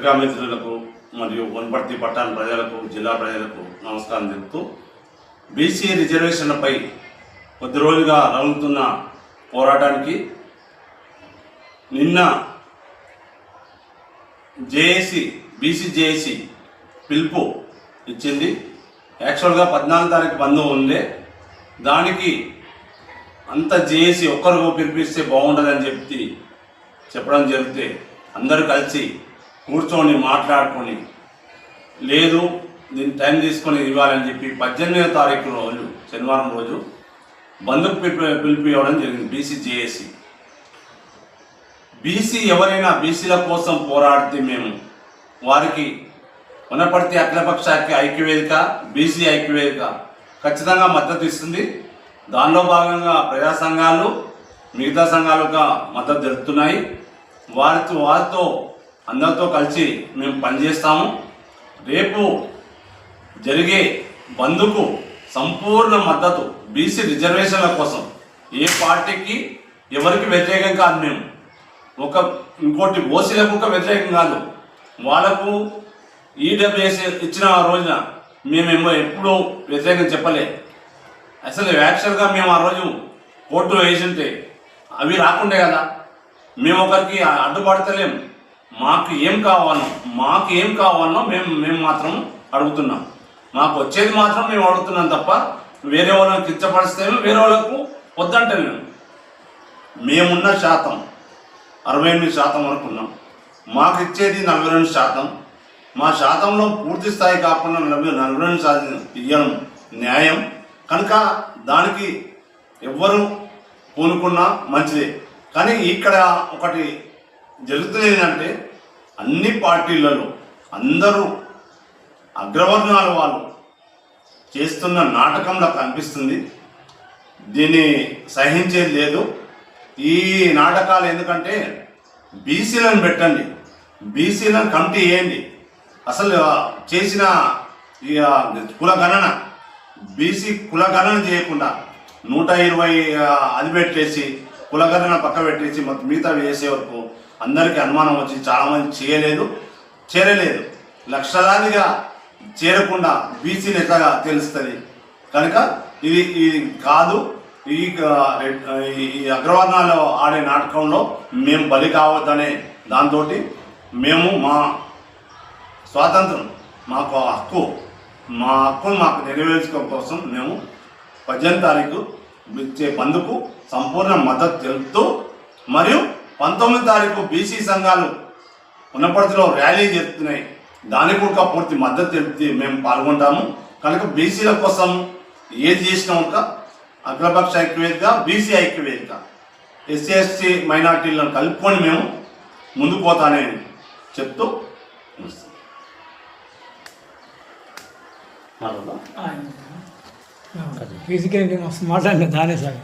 పత్రికా మిత్రులకు మరియు వనపర్తి పట్టణ ప్రజలకు, జిల్లా ప్రజలకు నమస్కారం చెప్తూ, బీసీ రిజర్వేషన్లపై కొద్ది రోజులుగా రగులుతున్న పోరాటానికి నిన్న బీసీ జేఏసీ పిలుపు ఇచ్చింది. యాక్చువల్గా 14 తారీఖు బంద్ ఉండే, దానికి అంత జేఏసీ ఒక్కరు పిలిపిస్తే బాగుంటుందని చెప్పడం జరిగితే అందరూ కలిసి కూర్చొని మాట్లాడుకొని, లేదు దీన్ని టైం తీసుకొని ఇవ్వాలని చెప్పి 18వ తారీఖు రోజు, శనివారం రోజు బంద్కు పిలుపు ఇవ్వడం జరిగింది బీసీ జేఏసీ. బీసీ ఎవరైనా బీసీల కోసం పోరాడితే మేము వారికి వనపర్తి అఖిలపక్ష ఐక్యవేదిక, బీసీ ఐక్యవేదిక ఖచ్చితంగా మద్దతు ఇస్తుంది. దానిలో భాగంగా ప్రజా సంఘాలు, మిగతా సంఘాలుగా మద్దతు తెలుపుతున్నాయి. వారితో అందరితో కలిసి మేము పనిచేస్తాము. రేపు జరిగే బంద్కు సంపూర్ణ మద్దతు బీసీ రిజర్వేషన్ల కోసం. ఏ పార్టీకి ఎవరికి వ్యతిరేకం కాదు. మేము ఇంకోటి ఓసీలకు వ్యతిరేకం కాదు. వాళ్ళకు ఈడబ్ల్యూఎస్ ఇచ్చిన రోజున మేమేమో ఎప్పుడూ వ్యతిరేకం చెప్పలే. అసలు యాక్చువల్గా మేము ఆ రోజు కోర్టులో వేసింటే అవి రాకుండే కదా. మేము ఒకరికి అడ్డుపడతలేం. మాకు ఏం కావాలనో మేము మాత్రం అడుగుతున్నాం. మాకు వచ్చేది మాత్రం మేము అడుగుతున్నాం తప్ప వేరే వాళ్ళని కించపరిస్తే వేరే వాళ్ళకు వద్దంటే మేమున్న శాతం 68% వరకు ఉన్నాం. మాకు ఇచ్చేది 42%. మా శాతంలో పూర్తి స్థాయి కాకుండా 42% ఇవ్వడం న్యాయం కనుక దానికి ఎవ్వరు పూనుకున్నా మంచిదే. కానీ ఇక్కడ ఒకటి జరుగుతుంది ఏంటంటే, అన్ని పార్టీలలో అందరూ అగ్రవర్ణాల వాళ్ళు చేస్తున్న నాటకంలో కనిపిస్తుంది. దీన్ని సహించేది లేదు. ఈ నాటకాలు ఎందుకంటే బీసీలను పెట్టండి, బీసీలను కమిటీ వేయండి. అసలు చేసిన కులగణన, బీసీ కులగణన చేయకుండా 120 అది పెట్టేసి కులగణన పక్క పెట్టేసి మొత్తం మిగతా వేసే వరకు అందరికీ అనుమానం వచ్చి చాలామంది చేరలేదు. లక్షలాదిగా చేరకుండా బీసీని ఎట్లా తెలుస్తుంది కనుక ఇది కాదు. ఈ అగ్రవర్ణాలు ఆడే నాటకంలో మేము బలి కావద్దనే దాంతో మేము మా స్వాతంత్రం, మా హక్కును మాకు నెరవేర్చుకోవడం కోసం మేము 18వ తారీఖు ఇచ్చే బంద్కు సంపూర్ణ మద్దతు తెలుపుతూ, మరియు 19వ తారీఖు బీసీ సంఘాలు వనపర్తిలో ర్యాలీ జరుపుతున్నాయి. దానికి కూడా పూర్తి మద్దతు తెలిపి మేము పాల్గొంటాము. కనుక బీసీల కోసం ఏది చేసినా ఒక అఖిలపక్ష ఐక్యవేదిక, బీసీ ఐక్యవేదిక, ఎస్సీ ఎస్టీ మైనార్టీలను కలుపుకొని మేము ముందుకు పోతానని చెప్తూ ఫిజికల్ మస్తు మాట్లాడిన దానే సార్.